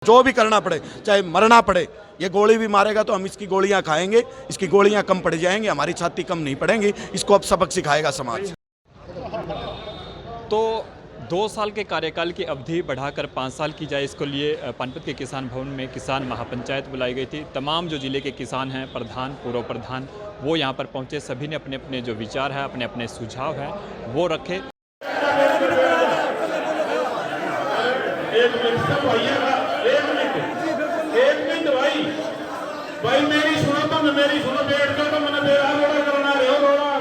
जो भी करना पड़े, चाहे मरना पड़े। ये गोली भी मारेगा तो हम इसकी गोलियां खाएंगे, इसकी गोलियां कम पड़ जाएंगी, हमारी छाती कम नहीं पड़ेंगी। इसको अब सबक सिखाएगा समाज। तो 2 साल के कार्यकाल की अवधि बढ़ाकर 5 साल की जाए, इसको लिए पानीपत के किसान भवन में किसान महापंचायत बुलाई गई थी। तमाम जो ज़िले के किसान हैं, प्रधान, पूर्व प्रधान, वो यहाँ पर पहुँचे। सभी ने अपने अपने जो विचार है, अपने अपने सुझाव हैं, वो रखे।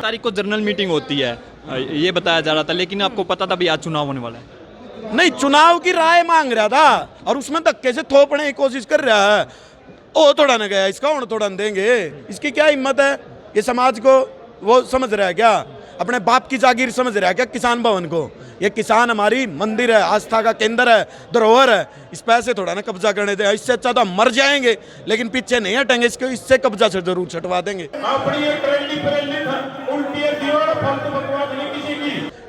तारीख को जनरल मीटिंग होती है, ये बताया जा रहा था, लेकिन आपको पता था भी आज चुनाव होने वाला है? नहीं, चुनाव की राय मांग रहा था और उसमें धक्के से थोपने की कोशिश कर रहा है। ओ थोड़ा न गया इसका, और थोड़ा न देंगे। इसकी क्या हिम्मत है? ये समाज को वो समझ रहा है क्या? अपने बाप की जागीर समझ रहा है क्या किसान भवन को? ये किसान हमारी मंदिर है, आस्था का केंद्र है, धरोहर है। इस पैसे थोड़ा ना कब्जा करने दे। इससे अच्छा तो हम मर जाएंगे, लेकिन पीछे नहीं हटेंगे। इसको इससे कब्जा से जरूर छटवा देंगे।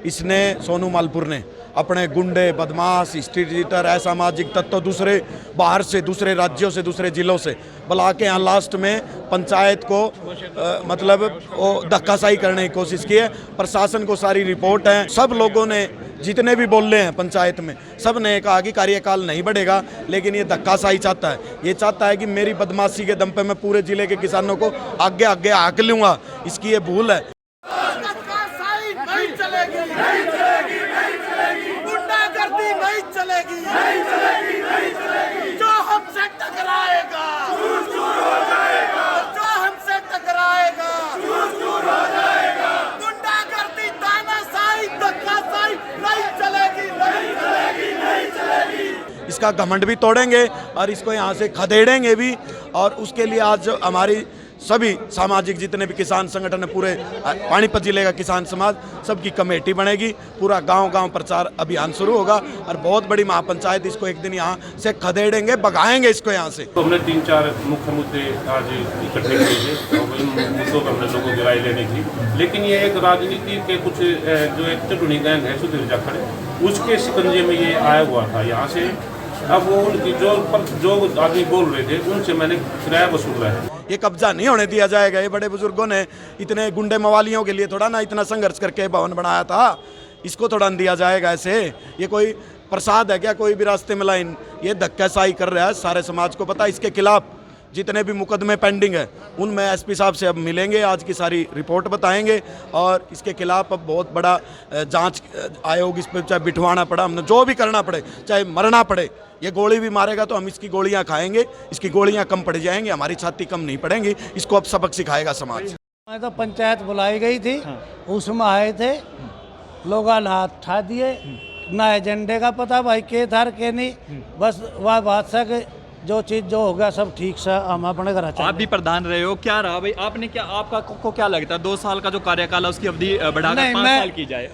इसने सोनू मालपुर ने अपने गुंडे, बदमाश, स्ट्रीट ईटर, असामाजिक तत्व दूसरे बाहर से, दूसरे राज्यों से, दूसरे जिलों से बुला के यहाँ लास्ट में पंचायत को मतलब वो धक्काशाही करने की कोशिश की है। प्रशासन को सारी रिपोर्ट है। सब लोगों ने जितने भी बोल रहे हैं पंचायत में, सब ने कहा कि कार्यकाल नहीं बढ़ेगा, लेकिन ये धक्काशाही चाहता है। ये चाहता है कि मेरी बदमाशी के दम पे मैं पूरे जिले के किसानों को आगे आगे हाक लूँगा। इसकी ये भूल है। इसका घमंड भी तोड़ेंगे और इसको यहाँ से खदेड़ेंगे भी। और उसके लिए आज हमारी सभी सामाजिक जितने भी किसान संगठन है, पूरे पानीपत जिले का किसान समाज, सबकी कमेटी बनेगी। पूरा गांव-गांव प्रचार अभियान शुरू होगा और बहुत बड़ी महापंचायत इसको एक दिन यहाँ से खदेड़ेंगे, भगाएंगे इसको यहाँ से। तो हमने 3-4 मुख्य मुद्दे आज इकट्ठे किए थे और इन मुद्दों पर हमने लोगों की राय लेनी थी। लेकिन ये एक राजनीति के कुछ जो एक चटुनी गैंग है सुधीर जाखड़, उसके शिकंजे में ये आया हुआ था यहाँ से। अब वो उनकी जो आदमी बोल रहे थे उनसे मैंने किराया वसूला है। ये कब्जा नहीं होने दिया जाएगा। ये बड़े बुजुर्गों ने इतने गुंडे मवालियों के लिए थोड़ा ना इतना संघर्ष करके भवन बनाया था, इसको थोड़ा दिया जाएगा ऐसे। ये कोई प्रसाद है क्या? कोई भी रास्ते में लाइन, ये धक्काशाही कर रहा है। सारे समाज को पता है। इसके खिलाफ जितने भी मुकदमे पेंडिंग है उनमें एसपी साहब से अब मिलेंगे, आज की सारी रिपोर्ट बताएंगे और इसके खिलाफ अब बहुत बड़ा जांच आयोग इस पर चाहे बिठवाना पड़ा, हमने जो भी करना पड़े, चाहे मरना पड़े। ये गोली भी मारेगा तो हम इसकी गोलियां खाएंगे, इसकी गोलियां कम पड़ जाएंगी, हमारी छाती कम नहीं पड़ेंगी। इसको अब सबक सिखाएगा समाज। मैं तो पंचायत बुलाई गई थी, उसमें आए थे लोग, हाथ उठा दिए, ना एजेंडे का पता भाई के थार के नहीं, बस वह बात से जो चीज़ जो हो गया सब ठीक से हम अपने घर। आप भी प्रधान रहे हो, क्या रहा भाई? आपने क्या, आपका को क्या लगता है 2 साल का जो कार्यकाल है उसकी अवधि बढ़ाकर 5 साल की जाए?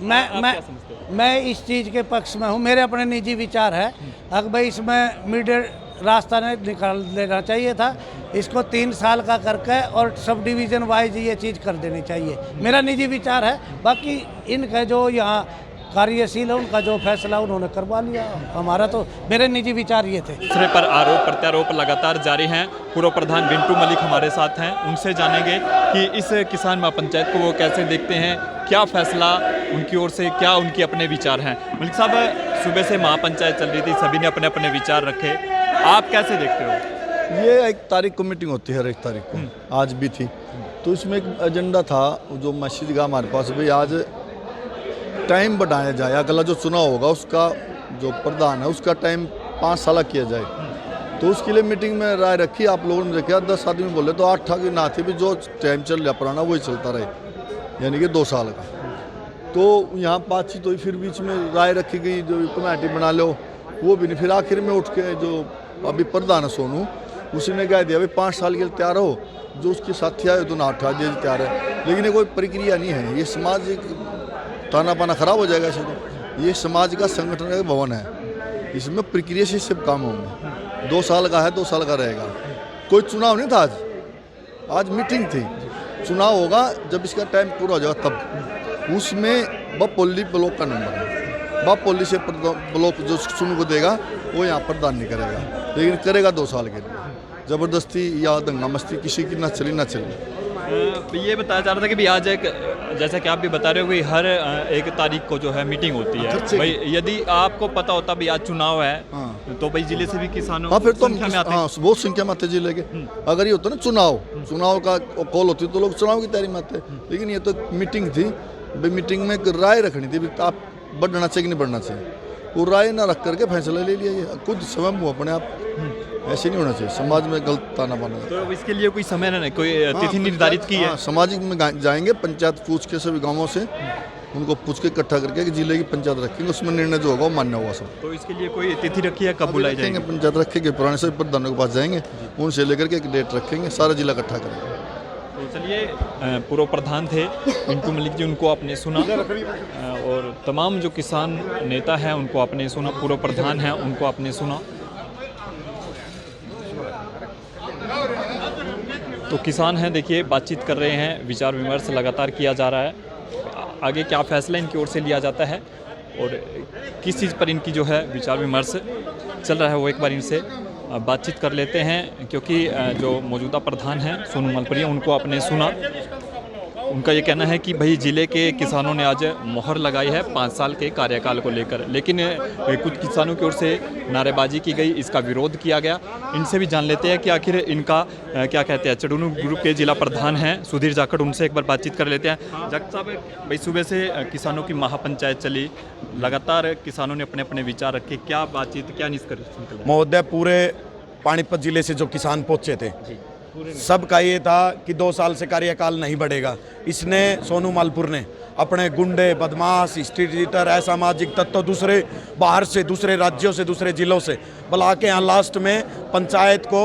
मैं इस चीज़ के पक्ष में हूँ। मेरे अपने निजी विचार है। अगर भाई इसमें मीडियम रास्ता नहीं निकाल देना चाहिए था, इसको 3 साल का करके और सब डिवीज़न वाइज ये चीज़ कर देनी चाहिए। मेरा निजी विचार है। बाकी इनका जो यहाँ कार्यशील है उनका जो फैसला उन्होंने करवा लिया। हमारा तो मेरे निजी विचार ये थे। दूसरे पर आरोप प्रत्यारोप लगातार जारी हैं। पूर्व प्रधान बिंटू मलिक हमारे साथ हैं, उनसे जानेंगे कि इस किसान महापंचायत को वो कैसे देखते हैं, क्या फैसला उनकी ओर से, क्या उनके अपने विचार हैं। मलिक साहब, सुबह से महापंचायत चल रही थी, सभी ने अपने अपने विचार रखे, आप कैसे देखते हो? ये 1 तारीख को मीटिंग होती है, हर 1 तारीख को, आज भी थी। तो इसमें एक एजेंडा था जो मैसेज का हमारे पास, भाई आज टाइम बढ़ाया जाए। अगला जो चुनाव होगा उसका जो प्रधान है उसका टाइम 5 साल किया जाए। तो उसके लिए मीटिंग में राय रखी। आप लोगों ने देखा 10 आदमी बोले तो 8 की ना थी भी जो टाइम चल रहा पुराना वही चलता रहे, यानी कि 2 साल का। तो यहाँ बातचीत हुई, फिर बीच में राय रखी गई जो कमेटी बना लो, वो भी नहीं। फिर आखिर में उठ के जो अभी प्रधान है सोनू, उसी ने कह दिया भाई 5 साल के लिए तैयार हो, जो उसके साथी आए तो ना उठा दिया तैयार है। लेकिन ये कोई प्रक्रिया नहीं है, ये सामाजिक ताना पाना खराब हो जाएगा। ये समाज का संगठन का भवन है, इसमें प्रक्रिया से सब काम होंगे। 2 साल का है, 2 साल का रहेगा। कोई चुनाव नहीं था आज मीटिंग थी। चुनाव होगा जब इसका टाइम पूरा हो जाएगा तब। उसमें बपोली ब्लॉक का नंबर है, बपोली से ब्लॉक जो सुन को देगा वो यहाँ प्रदान नहीं करेगा। लेकिन करेगा 2 साल के लिए। ज़बरदस्ती या दंगा मस्ती किसी की ना चली ना चली। ये बताया जा रहा था कि भी आज एक, जैसा कि आप भी बता रहे हो कि हर एक तारीख को जो है मीटिंग होती है भाई, यदि आपको पता होता भी आज चुनाव है तो भाई जिले से भी किसानों हाँ फिर तो संख्या में आते हैं। हाँ बहुत संख्या में आते जिले के। अगर ये होता ना चुनाव का कॉल होती तो लोग चुनाव की तैयारी में आते, लेकिन ये तो मीटिंग थी भाई। मीटिंग में एक राय रखनी थी, आप बढ़ना चाहिए कि नहीं बढ़ना चाहिए, वो राय ना रख करके फैसला ले लिया। ये खुद स्वयं वो अपने आप, ऐसे नहीं होना चाहिए, समाज में गलत ताना बाना। तो इसके लिए कोई समय नहीं, कोई तिथि निर्धारित की है? सामाजिक में जाएंगे, पंचायत पूछ के सभी गांवों से उनको पूछ के इकट्ठा करके कि जिले की पंचायत रखेंगे, उसमें निर्णय जो होगा वो मान्य होगा सब। तो इसके लिए कोई तिथि रखी है, कब बुलाई जाएगी? पंचायत रखेंगे, पुराने सभी प्रधानों के पास जाएंगे, उनसे लेकर के एक डेट रखेंगे, सारा जिला इकट्ठा करेंगे। तो चलिए, पूर्व प्रधान थे पिंटू मलिक जी, उनको आपने सुना, और तमाम जो किसान नेता हैं उनको आपने सुना, पूर्व प्रधान हैं उनको आपने सुना। तो किसान हैं, देखिए बातचीत कर रहे हैं, विचार विमर्श लगातार किया जा रहा है। आगे क्या फैसला इनकी ओर से लिया जाता है और किस चीज़ पर इनकी जो है विचार विमर्श चल रहा है, वो एक बार इनसे बातचीत कर लेते हैं। क्योंकि जो मौजूदा प्रधान हैं सोनू मलपरिया, उनको आपने सुना, उनका ये कहना है कि भाई जिले के किसानों ने आज मोहर लगाई है 5 साल के कार्यकाल को लेकर, लेकिन कुछ किसानों की ओर से नारेबाजी की गई, इसका विरोध किया गया। इनसे भी जान लेते हैं कि आखिर इनका क्या कहते हैं। चुड़ूनू ग्रुप के जिला प्रधान हैं सुधीर जाखड़, उनसे एक बार बातचीत कर लेते हैं। जाखड़ साहब, भाई सुबह से किसानों की महापंचायत चली, लगातार किसानों ने अपने अपने विचार रखे, क्या बातचीत, क्या निष्कर्ष निकला? महोदय, पूरे पानीपत जिले से जो किसान पहुंचे थे, सबका ये था कि 2 साल से कार्यकाल नहीं बढ़ेगा। इसने सोनू मालपुर ने अपने गुंडे, बदमाश, स्ट्रीट ईटर, असामाजिक तत्व दूसरे बाहर से, दूसरे राज्यों से, दूसरे जिलों से बुला के यहाँ लास्ट में पंचायत को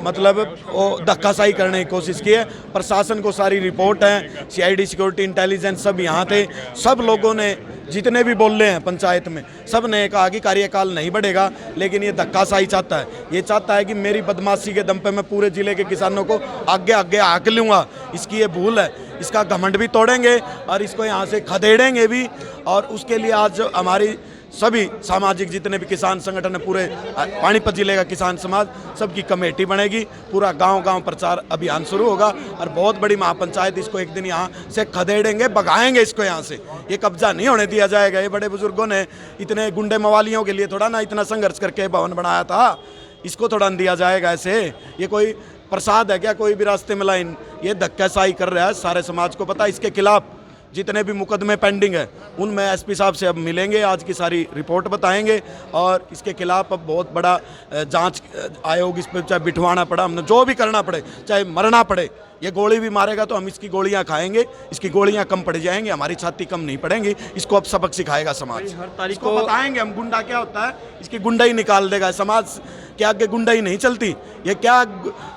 मतलब वो धक्काशाही करने की कोशिश की है। प्रशासन को सारी रिपोर्ट है, CID सिक्योरिटी इंटेलिजेंस सब यहाँ थे, सब लोगों ने जितने भी बोल रहे हैं पंचायत में, सब ने कहा कि कार्यकाल नहीं बढ़ेगा, लेकिन ये धक्काशाही चाहता है। ये चाहता है कि मेरी बदमाशी के दम पे मैं पूरे जिले के किसानों को आगे आगे हाक लूँगा। इसकी ये भूल है, इसका घमंड भी तोड़ेंगे और इसको यहाँ से खदेड़ेंगे भी। और उसके लिए आज हमारी सभी सामाजिक जितने भी किसान संगठन है, पूरे पानीपत जिले का किसान समाज, सबकी कमेटी बनेगी, पूरा गांव-गांव प्रचार अभियान शुरू होगा और बहुत बड़ी महापंचायत इसको एक दिन यहाँ से खदेड़ेंगे, भगाएंगे इसको यहाँ से। ये कब्जा नहीं होने दिया जाएगा। ये बड़े बुजुर्गों ने इतने गुंडे मवालियों के लिए थोड़ा ना इतना संघर्ष करके भवन बनाया था, इसको थोड़ा दिया जाएगा ऐसे। ये कोई प्रसाद है क्या, कोई भी रास्ते में लाइन? ये धक्काशाही कर रहा है, सारे समाज को पता है। इसके खिलाफ जितने भी मुकदमे पेंडिंग है उनमें SP साहब से अब मिलेंगे, आज की सारी रिपोर्ट बताएंगे और इसके खिलाफ अब बहुत बड़ा जांच आयोग इस पर चाहे बिठवाना पड़ा, हमने जो भी करना पड़े, चाहे मरना पड़े। ये गोली भी मारेगा तो हम इसकी गोलियां खाएंगे, इसकी गोलियां कम पड़ जाएंगी, हमारी छाती कम नहीं पड़ेंगी। इसको अब सबक सिखाएगा समाज। हर तारीख को बताएंगे हम गुंडा क्या होता है, इसकी गुंडाई निकाल देगा समाज के आगे। गुंडाई नहीं चलती। ये क्या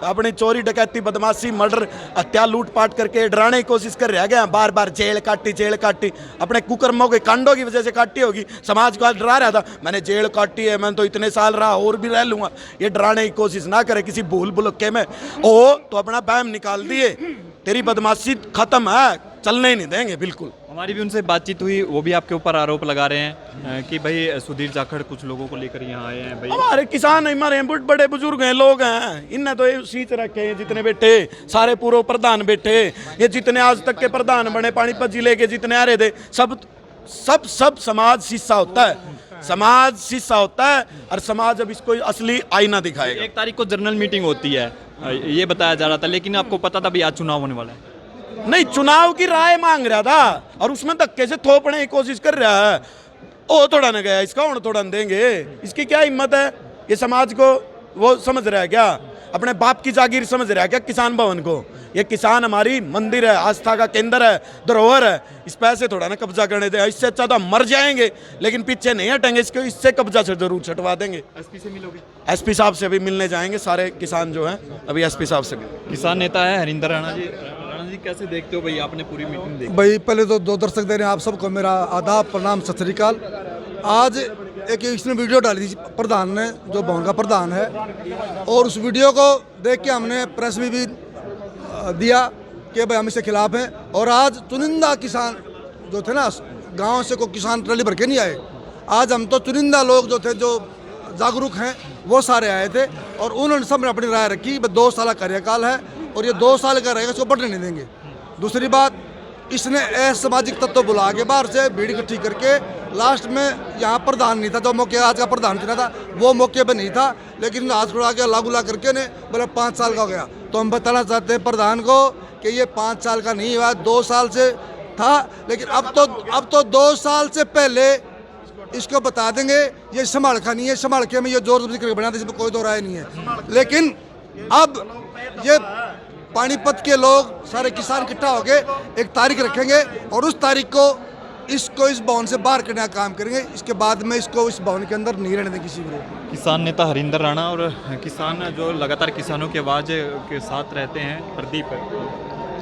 अपनी चोरी, डकैती, बदमाशी, मर्डर, हत्या, लूटपाट करके डराने की कोशिश कर रहा गया, बार बार जेल काटी। अपने कुकर्मों के कांडों की वजह से काटी होगी। समाज को आज डरा रहा था, मैंने जेल काटी है, मैं तो इतने साल रहा और भी रह लूँगा। ये डराने की कोशिश ना करे किसी भूल भुलक्के में ओ तो अपना बैम निकाल दिए। तेरी बदमाशी खत्म है, चलने ही नहीं देंगे बिल्कुल। हमारी भी उनसे बातचीत हुई, वो भी आपके ऊपर आरोप लगा रहे हैं कि भाई सुधीर जाखड़ कुछ लोगों को लेकर यहाँ आए हैं। भाई हमारे किसान हमारे बड़े बुजुर्ग हैं, लोग हैं, इनने तो ये सींच रखे हैं। जितने बैठे सारे पूर्व प्रधान बैठे, ये जितने आज तक के प्रधान बने पानीपत जिले के, जितने आ रहे थे, सब समाज शीशा होता है। समाज शीशा होता है और समाज अब इसको असली आईना दिखाएगा। 1 तारीख को जनरल मीटिंग होती है, ये बताया जा रहा था, लेकिन आपको पता था भी आज चुनाव होने वाला है? नहीं, चुनाव की राय मांग रहा था और उसमें धक्के से थोपने की कोशिश कर रहा है। ओ थोड़ा न गया इसका, और थोड़ा न देंगे। इसकी क्या हिम्मत है? ये समाज को वो समझ रहा है क्या? अपने बाप की जागीर समझ रहा है क्या किसान भवन को? ये किसान हमारी मंदिर है, आस्था का केंद्र है, धरोहर है। इस पैसे थोड़ा ना कब्जा करने दे। इससे अच्छा तो हम मर जाएंगे, लेकिन पीछे नहीं हटेंगे। इससे कब्जा से जरूर छटवा देंगे। SP से मिलोगे? SP साहब से भी मिलने जाएंगे। सारे किसान जो हैं अभी SP साहब से मिले। किसान नेता है हरिंदर राणा जी। राणा जी, कैसे देखते हो भाई, आपने पूरी मीटिंग देखी? भाई पहले तो दो दर्शक दे रहे हैं आप सबको मेरा आदाब, प्रणाम, सत श्री अकाल। आज एक इसने वीडियो डाली थी प्रधान ने, जो भवन का प्रधान है, और उस वीडियो को देख के हमने प्रेस में भी दिया कि भाई हम इसके खिलाफ हैं। और आज चुनिंदा किसान जो थे ना, गांव से कोई किसान ट्रॉली भर के नहीं आए। आज हम तो चुनिंदा लोग जो थे, जो जागरूक हैं वो सारे आए थे और उन्होंने सबने अपनी राय रखी। 2 साल का कार्यकाल है और ये 2 साल का रहेगा, इसको बढ़ने नहीं देंगे। दूसरी बात, इसने असामाजिक तत्व बुला के बाहर से भीड़ इकट्ठी करके लास्ट में यहाँ प्रधान नहीं था, जो मौके आज का प्रधान चुना था वो मौके पर नहीं था, लेकिन हाथ उड़ा के लागू ला करके ने बोले 5 साल का हो गया। तो हम बताना चाहते हैं प्रधान को कि ये 5 साल का नहीं हुआ, 2 साल से था, लेकिन अब तो 2 साल से पहले इसको बता देंगे ये संभाल का नहीं है, संभाल के में ये जोर जबरदस्ती करके बना दे, इसमें कोई दो राय नहीं है। लेकिन अब ये पानीपत के लोग सारे किसान इकट्ठा होके एक तारीख रखेंगे और उस तारीख को इसको इस भवन से बाहर करने का काम करेंगे। इसके बाद में इसको इस भवन के अंदर नहीं रहने दें किसी को। किसान नेता हरिंदर राणा और किसान जो लगातार किसानों की आवाज़ के साथ रहते हैं, प्रदीप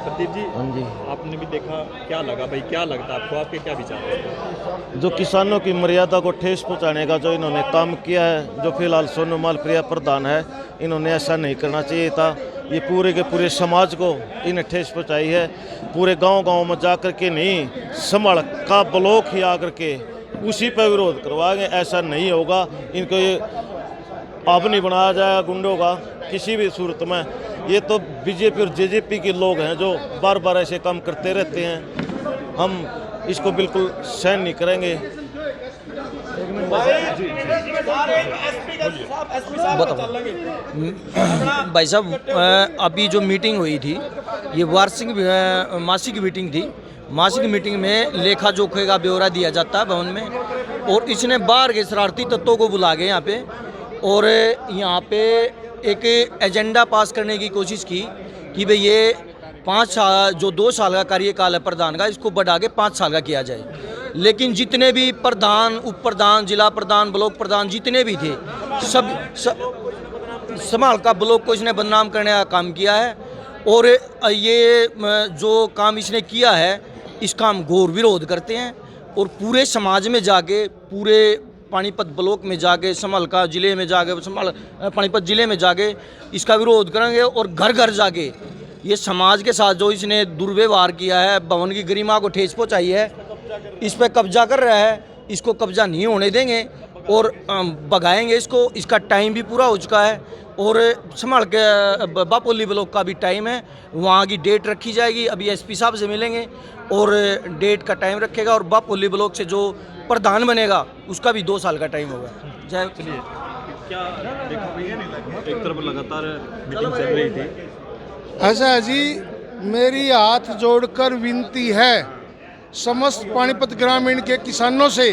जी, हाँ जी, आपने भी देखा, क्या लगा भाई, क्या लगता है आपको, आपके क्या विचार है? जो किसानों की मर्यादा को ठेस पहुंचाने का जो इन्होंने काम किया है, जो फिलहाल सोनूमाल प्रिया प्रधान है, इन्होंने ऐसा नहीं करना चाहिए था। ये पूरे के पूरे समाज को इन्हें ठेस पहुंचाई है। पूरे गांव-गांव में जा कर के नहीं, संभल का ब्लॉक ही आकर के उसी पर विरोध करवाएंगे, ऐसा नहीं होगा। इनको ये अब नहीं बनाया जाएगा गुंडों का किसी भी सूरत में। ये तो बीजेपी और जेजेपी के लोग हैं जो बार बार ऐसे काम करते रहते हैं, हम इसको बिल्कुल सहन नहीं करेंगे। भाई साहब, अभी जो मीटिंग हुई थी ये मासिक मीटिंग थी। मासिक मीटिंग में लेखा जोखे का ब्यौरा दिया जाता है भवन में, और इसने बाहर के शरारती तत्वों को बुला के यहाँ पे और यहाँ पे एक एजेंडा पास करने की कोशिश की कि भाई ये 5 साल जो 2 साल का कार्यकाल है प्रधान का, इसको बढ़ा के 5 साल का किया जाए। लेकिन जितने भी प्रधान, उप प्रधान, जिला प्रधान, ब्लॉक प्रधान जितने भी थे, सब संभाल का ब्लॉक को इसने बदनाम करने का काम किया है। और ये जो काम इसने किया है इसका हम घोर विरोध करते हैं और पूरे समाज में जाके, पूरे पानीपत ब्लॉक में जाके, संभाल का जिले में जाके, पानीपत जिले में जाके इसका विरोध करेंगे और घर घर जाके ये समाज के साथ जो इसने दुर्व्यवहार किया है, भवन की गरिमा को ठेस पहुंचाई है, इस पर कब्जा कर रहा है, इसको कब्जा नहीं होने देंगे और भगाएंगे इसको। इसका टाइम भी पूरा हो चुका है और संभाल के बापोली ब्लॉक का भी टाइम है, वहाँ की डेट रखी जाएगी। अभी एसपी साहब से मिलेंगे और डेट का टाइम रखेगा और बापोली ब्लॉक से जो प्रधान बनेगा उसका भी 2 साल का टाइम होगा। जय। चलिए, क्या देखा भाई, एक तरफ लगातार मीटिंग चल रही थी। ऐसा है जी, मेरी हाथ जोड़कर विनती है समस्त पानीपत ग्रामीण के किसानों से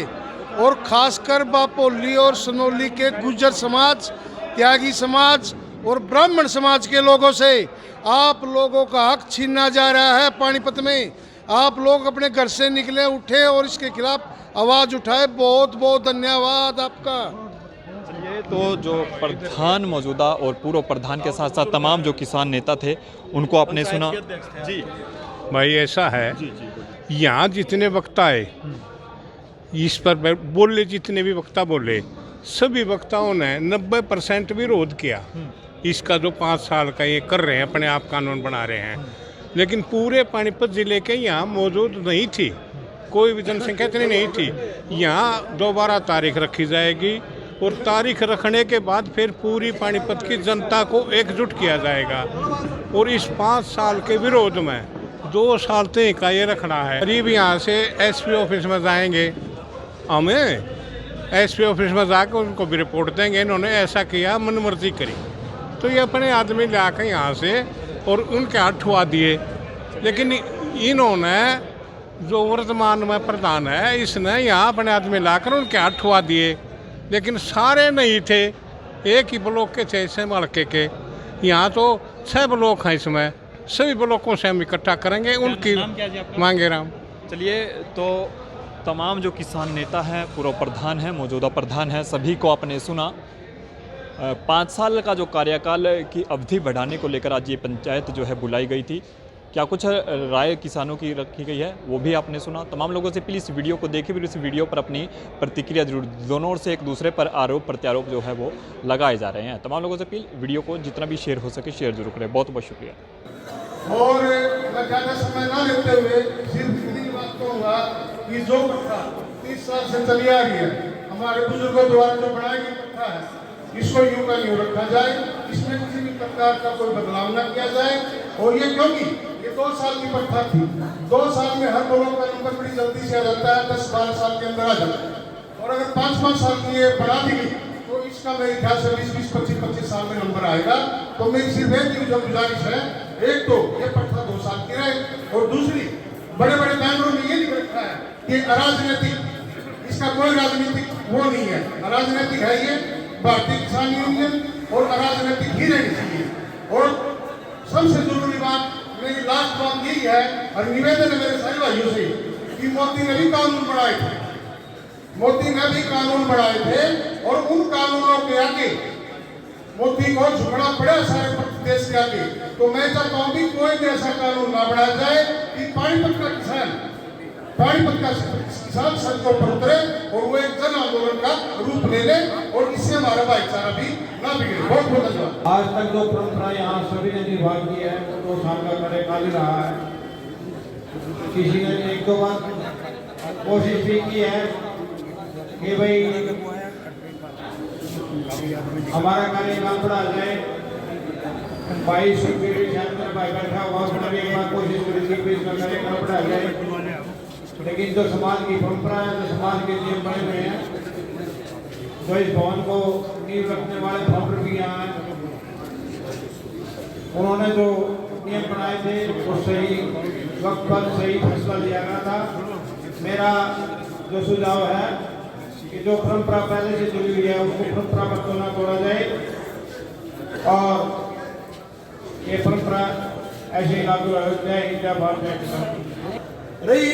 और खासकर बापोली और सनौली के गुर्जर समाज, त्यागी समाज और ब्राह्मण समाज के लोगों से, आप लोगों का हक छीना जा रहा है पानीपत में। आप लोग अपने घर से निकले, उठे और इसके खिलाफ आवाज़ उठाए। बहुत बहुत धन्यवाद आपका। चलिए, तो जो प्रधान मौजूदा और पूर्व प्रधान के साथ साथ तमाम जो किसान नेता थे उनको आपने सुना। जी भाई, ऐसा है, यहाँ जितने वक्ता आए इस पर बोले, जितने भी वक्ता बोले, सभी वक्ताओं ने 90% विरोध किया इसका। जो 5 साल का ये कर रहे हैं, अपने आप कानून बना रहे हैं, लेकिन पूरे पानीपत जिले के यहाँ मौजूद नहीं थी, कोई भी जनसंख्या इतनी नहीं थी। यहाँ दोबारा तारीख रखी जाएगी और तारीख रखने के बाद फिर पूरी पानीपत की जनता को एकजुट किया जाएगा और इस 5 साल के विरोध में 2 साल तक का ये रखना है। करीब यहाँ से एसपी ऑफिस में जाएंगे, हमें एसपी ऑफिस में जाकर उनको भी रिपोर्ट देंगे, इन्होंने ऐसा किया, मनमर्जी करी, तो ये अपने आदमी लाकर यहाँ से और उनके हाथ ठुआ दिए। लेकिन इन्होंने जो वर्तमान में प्रधान है, इसने यहाँ अपने आदमी लाकर उनके हाथ ठुआ दिए, लेकिन सारे नहीं थे, एक ही ब्लॉक के थे संभाल के। यहाँ तो 6 ब्लॉक हैं, इसमें सभी ब्लॉकों से हम इकट्ठा करेंगे उनकी मांगे राम। चलिए, तो तमाम जो किसान नेता हैं, पूर्व प्रधान हैं, मौजूदा प्रधान हैं, सभी को आपने सुना। 5 साल का जो कार्यकाल की अवधि बढ़ाने को लेकर आज ये पंचायत जो है बुलाई गई थी। क्या कुछ राय किसानों की रखी गई है वो भी आपने सुना। तमाम लोगों से प्लीज़ वीडियो को देखें, फिर इस वीडियो पर अपनी प्रतिक्रिया जरूर। दोनों ओर से एक दूसरे पर आरोप प्रत्यारोप जो है वो लगाए जा रहे हैं। तमाम लोगों से अपील, वीडियो को जितना भी शेयर हो सके शेयर जरूर करें। बहुत बहुत शुक्रिया। और ज़्यादा समय ना लेते हुए सिर्फ इतनी बात कहूँगा कि जो प्रथा 30 साल से चली आ रही है, हमारे बुजुर्गों द्वारा जो बनाई गई प्रथा है, इसको यूं का यूं रखा जाए, इसमें किसी भी प्रकार का कोई बदलाव न किया जाए। और ये क्योंकि ये 2 साल की प्रथा थी, 2 साल में हर लोगों का नंबर बड़ी जल्दी से आ जाता है, 10-12 साल के अंदर आ जाता है। और अगर 5-5 साल की ये बढ़ा दी गई तो इसका मेरे ख्याल से 20-20, 25-25 साल में नंबर आएगा। तो मेरी सिर्फ एक जो गुजारिश है, एक तो ये प्रथा 2 साल की रहे, और दूसरी बड़े बड़े बैनरों में ये लिख रखा है कि अराजनीतिक, इसका कोई राजनीतिक वो नहीं है, अराजनीतिक है ये भारतीय किसान यूनियन, और अराजनीतिक ही रहनी चाहिए। और सबसे जरूरी बात, मेरी लास्ट बात यही है और निवेदन है मेरे सारे भाइयों से कि मोदी ने भी कानून बनाए थे, मोदी ने भी कानून बनाए थे, और उन कानूनों के आगे मोदी को झुकना पड़ा सारे देश के आगे। तो मैं चाहता हूँ कि कोई भी ऐसा कानून ना बनाया जाए कि पानीपत का किसान सड़कों पर उतरे और वो एक जन आंदोलन का रूप ले ले, और इससे हमारा भाईचारा भी ना बिगड़े। बहुत बहुत धन्यवाद। आज तक जो परंपरा यहाँ सभी ने निभा की है, 2 साल का कार्यकाल रहा है। किसी ने 1-2 बार कोशिश भी की है कि भाई हमारा कार्यकाल बढ़ा जाए। 22 भाई बैठा हुआ, उसने भी एक बार कोशिश करी थी कि इसका कार्यकाल बढ़ा जाए, लेकिन जो समाज की परंपरा है, जो समाज के नियम बने हुए हैं, जो इस भवन को नींव रखने वाले फाउंडर भी यहाँ हैं, उन्होंने जो नियम बनाए थे वो सही वक्त पर सही फैसला लिया गया था। मेरा जो सुझाव है कि जो परंपरा पहले से जुड़ी हुई है उसको परंपरा पर ना तोड़ा जाए, और ये परंपरा ऐसे लागू है। जय हिंद, जय भारत, जय किसान। रही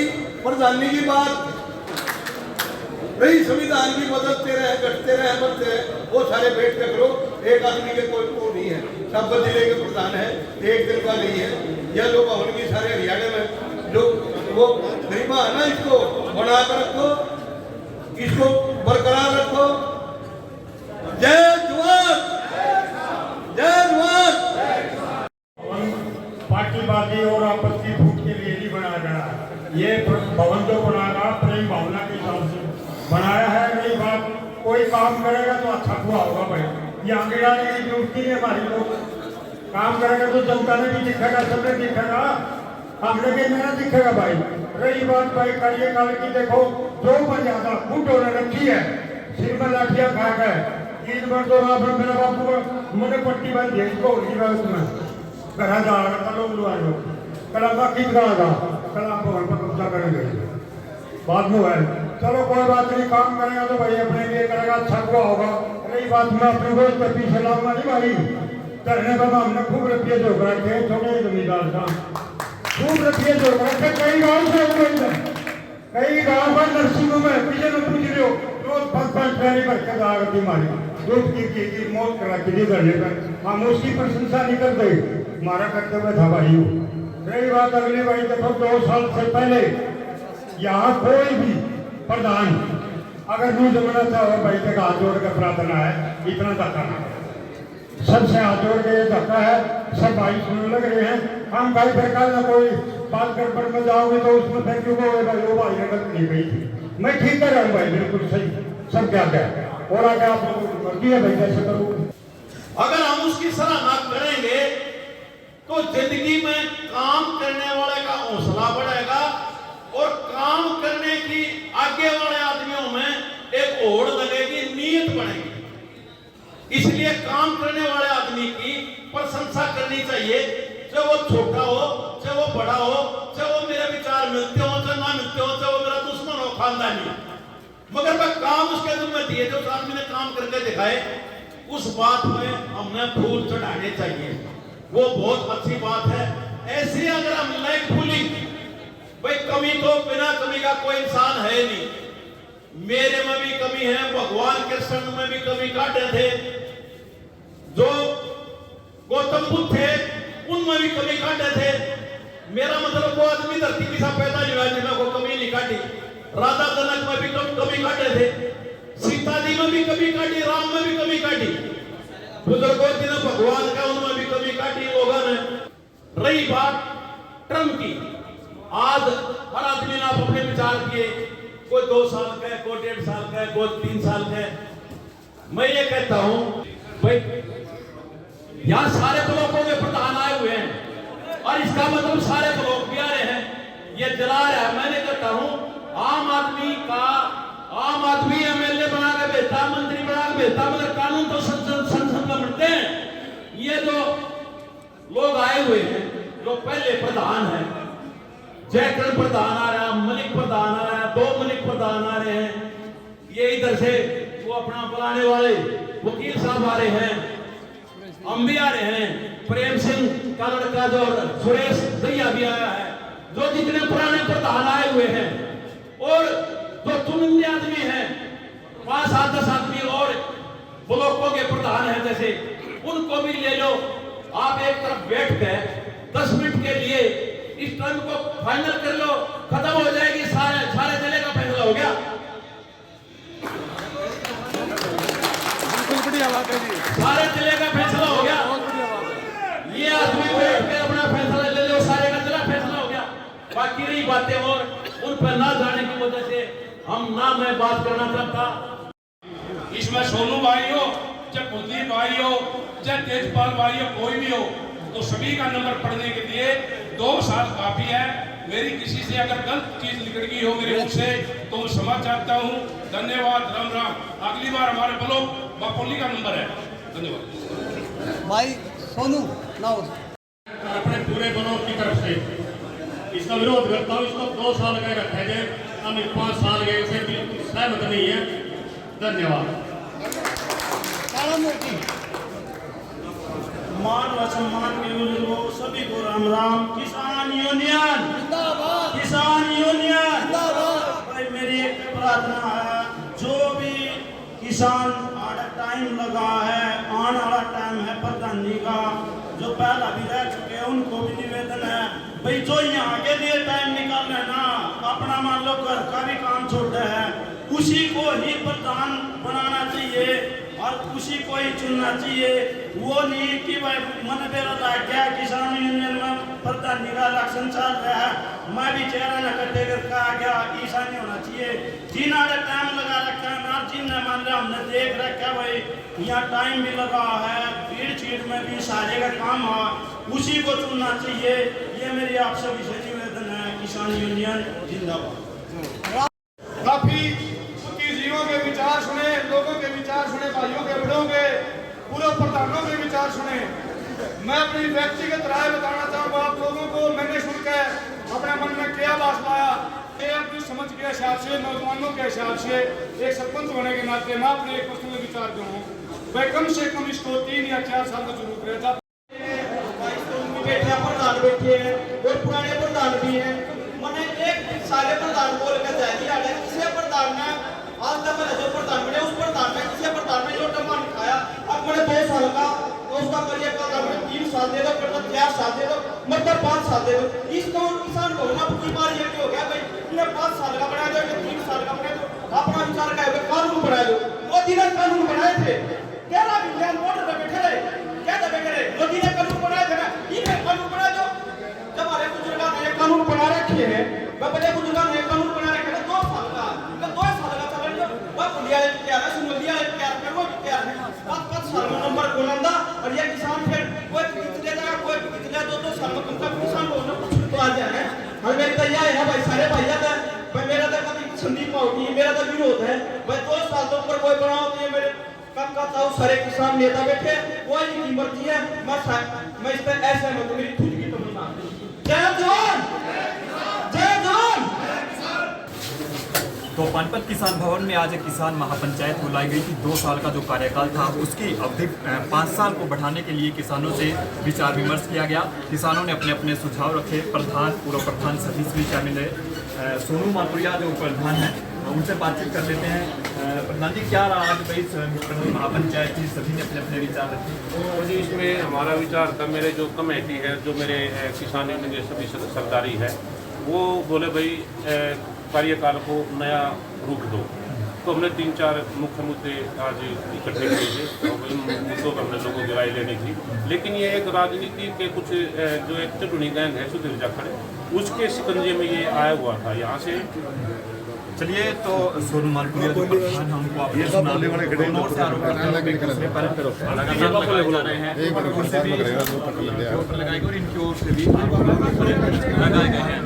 प्रधानी की बात, रही संविधान की बदलते रहे, घटते रहे, बढ़ते रहे, वो सारे बैठ के करो। एक आदमी के कोई वो नहीं है, सब जिले के प्रधान है, एक दिन का नहीं है। यह लोग उनकी सारे हरियाणा में जो वो गरीबा है ना, इसको बना कर रखो, इसको बरकरार रखो। जय जवान, जय जवान। पार्टीबाजी और आपस की फूट के लिए नहीं बनाया गया। ये भवन जो बनाया प्रेम भावना के हिसाब से बनाया है। नहीं बात, कोई काम करेगा तो अच्छा हुआ होगा भाई, ये आगे आने की जरूरत नहीं है हमारी। लोग काम करेगा तो जनता ने भी दिखेगा, सबने दिखेगा, हमने भी मेरा दिखेगा भाई। रही बात भाई कार्यकाल की, देखो जो मर्यादा बूढ़ों ने रखी है, सिर में लाठियां खा गए। 3 बार तो मेरा बापू मैंने पट्टी बांध दी इसको उसमें करा जाएगा, कल लोग लुआ लो, कल आपका कित कराएगा, कल आप भवन पर कब्जा करेंगे, बाद में है। चलो कोई बात नहीं, काम करेगा तो भाई अपने लिए करेगा, अच्छा हुआ होगा। रही बात, मैं अपने रोज पर पीछे लाऊंगा नहीं भाई। करने का हमने खूब रुपये जोड़ रखे, छोटे जमींदार का खूब रुपये जोड़ रखे। कई गाँव से कई गाँव पर नर्सिंगों में पीछे में पूछ रहे हो, रोज 5-5 ट्रेनी भर के दाग मारी, दूध की मौत करा के करने पर हम उसकी प्रशंसा नहीं करते, हमारा कर्तव्य था भाई। रही बात अगली भाई, देखो 2 साल से पहले यहाँ कोई भी प्रधान अगर न्यू जमाना चाहो भाई तक हाथ जोड़ कर प्रार्थना है, इतना धक्का ना, सबसे हाथ जोड़ के ये धक्का है। सब भाई सुनने लग रहे हैं, हम भाई सरकार ना कोई बात गड़बड़ में जाओगे तो उसमें फिर क्यों भाई वो भाई ने गलत नहीं गई थी, मैं ठीक कर रहा हूँ भाई, बिल्कुल सही, सब क्या क्या और आगे आप लोगों की मर्जी है भाई कैसे करूँ। अगर हम उसकी सराहना करेंगे तो जिंदगी में काम करने वाले का हौसला बढ़ेगा, और काम करने की आगे वाले आदमियों में एक होड़ लगेगी, नीयत बनेगी। इसलिए काम करने वाले आदमी की प्रशंसा करनी चाहिए, चाहे वो छोटा हो, चाहे वो बड़ा हो, चाहे वो मेरे विचार मिलते हो, चाहे ना मिलते हो, चाहे वो मेरा दुश्मन हो, खानदानी, मगर मैं काम उसके दिल में दिए, जो आदमी ने काम करके दिखाए, उस बात में हमने फूल चढ़ाने चाहिए, वो बहुत अच्छी बात है। ऐसे अगर हम लाइक फूलिंग, भाई कमी तो बिना कमी का कोई इंसान है नहीं, मेरे में भी कमी है, भगवान के संग में भी कमी काटे थे, जो गौतम बुद्ध थे उनमें भी कमी काटे थे। मेरा मतलब वो आदमी धरती के साथ पैदा हुआ जिन्हें को कमी नहीं काटी। राधा जनक में भी कमी काटे थे, सीता जी में भी कमी काटी, राम में भी कमी काटी, बुजुर्गों जिन्हें भगवान का उनमें भी कमी काटी लोगों ने। रही बात ट्रम्प की, आज हर आदमी ने अपने विचार किए, कोई 2 साल का है, कोई 1.5 साल का है, कोई 3 साल का है। मैं ये कहता हूं भाई यहाँ सारे ब्लॉकों के प्रधान आए हुए हैं और इसका मतलब सारे ब्लॉक भी आ रहे हैं, ये जला रहा है। मैंने कहता हूं आम आदमी एमएलए बना के भेजता, मंत्री बना के भेजता, मगर कानून तो संसद में बनते हैं। ये जो लोग आए हुए हैं, जो पहले प्रधान है, जयकरण प्रधान आ रहा है, मलिक प्रधान आ रहा है, 2 मलिक प्रधान आ रहे हैं, ये इधर से वो अपना बुलाने वाले वकील साहब आ रहे हैं, हम भी आ रहे हैं, प्रेम सिंह का लड़का जो सुरेश दैया भी आया है, जो जितने पुराने प्रधान आए हुए हैं और जो चुनिंदे आदमी हैं 5, 7, 10 आदमी और ब्लॉकों के प्रधान हैं जैसे, उनको भी ले लो। आप एक तरफ बैठ कर 10 मिनट के लिए इस टर्म को फाइनल कर लो, खत्म हो जाएगी, सारे जिले का फैसला हो गया। सारे जिले का फैसला हो गया। ये आदमी बैठ के अपना फैसला ले लो, सारे का जिला फैसला हो गया। बाकी रही बातें और उन पर ना जाने की वजह से मैं बात करना चाहता। इसमें सोनू भाई हो, चाहे कुलदीप भाई हो, चाहे तेजपाल भाई हो, कोई भी हो, तो सभी का नंबर पढ़ने के लिए 2 साल काफी है। मेरी किसी से अगर गलत चीज निकल गई हो मेरे मुख से तो मैं क्षमा चाहता हूँ। धन्यवाद, राम राम। अगली बार हमारे ब्लॉक बापोली का नंबर है। धन्यवाद भाई सोनू नाउ अपने पूरे ब्लॉक की तरफ से इसका विरोध करता हूँ। इसको 2 साल का रखा जाए, हम 5 साल के से सहमत नहीं है। धन्यवाद। मान व सम्मान के बुजुर्गों सभी को राम राम। किसान यूनियन जिंदाबाद, किसान यूनियन जिंदाबाद। भाई मेरी एक प्रार्थना है, जो भी किसान आड़ा टाइम लगा है, आने वाला टाइम है प्रधान जी का, जो पहला भी रह चुके हैं, उनको भी निवेदन है भाई जो यहाँ के लिए टाइम निकाल रहे ना, अपना मान लो घर का भी काम छोड़ है, उसी को ही प्रधान बनाना चाहिए और उसी को ही चुनना चाहिए। वो नहीं कि भाई मन बेरोजगार आ गया, किसान यूनियन में प्रधान जी का इलेक्शन चल रहा है, मैं भी चेहरा न कट्टे करके आ गया, ऐसा नहीं होना चाहिए। जिन्होंने टाइम लगा रखा है ना, जिन्हें मान लिया हमने देख रखा है भाई यहाँ टाइम भी लगा है, भीड़ चीड़ में भी सारे का काम है, उसी को चुनना चाहिए। ये मेरी आप सभी से निवेदन है। किसान यूनियन जिंदाबाद। काफी बुद्धिजीवियों के विचार सुने, लोगों के विचार सुने, भाइयों के बड़ों के, पूर्व प्रधानों के विचार सुने। मैं अपनी व्यक्तिगत राय बताना चाहूँगा आप लोगों को। मैंने सुनकर अपने मन में क्या बात लाया, ये अपनी समझ के हिसाब से, नौजवानों के हिसाब से, एक सरपंच होने के नाते मैं अपने एक पर्सनल विचार जो हूँ, वह कम से कम इसको 3 या 4 साल का जरूर करेगा। प्रधान बैठे हैं और पुराने प्रधान भी हैं। मैंने एक सारे प्रधान बोल कर जाएगी किसी प्रधान ने आज तक मैंने जो प्रधान बने उस प्रधान ने किसी प्रधान ने जो टमा खाया, अब मैंने 2 साल का उसका करिए का 3 साल दे दो, 4 साल दे दो, मतलब 5 साल दे दो। इसको किसान को ना पूरी बार ये हो गया भाई इन्हें 5 साल का बना दो, 3 साल का बना दो। अपना विचार का कानून बना दो। मोदी ने कानून बनाए थे, 13 बिलियन वोट पे बैठे रहे, क्या दबे करे, मोदी ने कानून बनाए थे ना, इन्हें कानून बना दो। जब हमारे बुजुर्गों ने कानून बना रखे हैं, बड़े बुजुर्गों ने कानून बना रखे हैं 2 साल का, 2 साल का चल रहा है। वह लिया क्या है, सुन लिया क्या करो क्या है, 5 साल में नंबर बुलंदा और ये किसान फिर कोई कितने जाएगा, कोई कितने 2 साल में कम से कम किसान को ना कुछ तो आ जाए। और मेरी तो यह है भाई सारे भैया का भाई मेरा तो कभी संदीप होती है, मेरा तो विरोध है भाई 2 साल तो ऊपर कोई बना होती है। मेरे कब कहता हूँ सारे किसान नेता बैठे, कोई इनकी मर्जी है, मैं इस पर ऐसे मत, मेरी खुद की तमन्ना। जय जवान, जय जवान। तो पानीपत किसान भवन में आज एक किसान महापंचायत बुलाई गई थी। 2 साल का जो कार्यकाल था उसकी अवधि 5 साल को बढ़ाने के लिए किसानों से विचार विमर्श किया गया। किसानों ने अपने अपने सुझाव रखे। प्रधान, पूर्व प्रधान सभी से शामिल है। सोनू मालपुरिया जो प्रधान है उनसे बातचीत कर लेते हैं। प्रधान जी क्या रहा आज भाई महापंचायत थी, सभी ने अपने अपने विचार रखे। तो जी इसमें हमारा विचार था, मेरे जो कमेटी है, जो मेरे किसान यूनियन के सभी सरदारी है, वो बोले भाई कार्यकाल को नया रूप दो। तो हमने 3-4 मुख्य मुद्दे आज इकट्ठे किए थे और इन मुद्दों पर हमने लोगों की राय लेनी थी। लेकिन ये एक राजनीति के कुछ जो एक चटुनी गैंग है सुधीर जाखड़, उसके शिकंजे में ये आया हुआ था। यहाँ से चलिए, तो सोनू मालपुरिया जो प्रधान हैं उनको आप दोनों ओर से आरोप लगा रहे हैं, उनसे भी आरोप लगाए गए और इनकी ओर से भी आरोप लगाए गए हैं।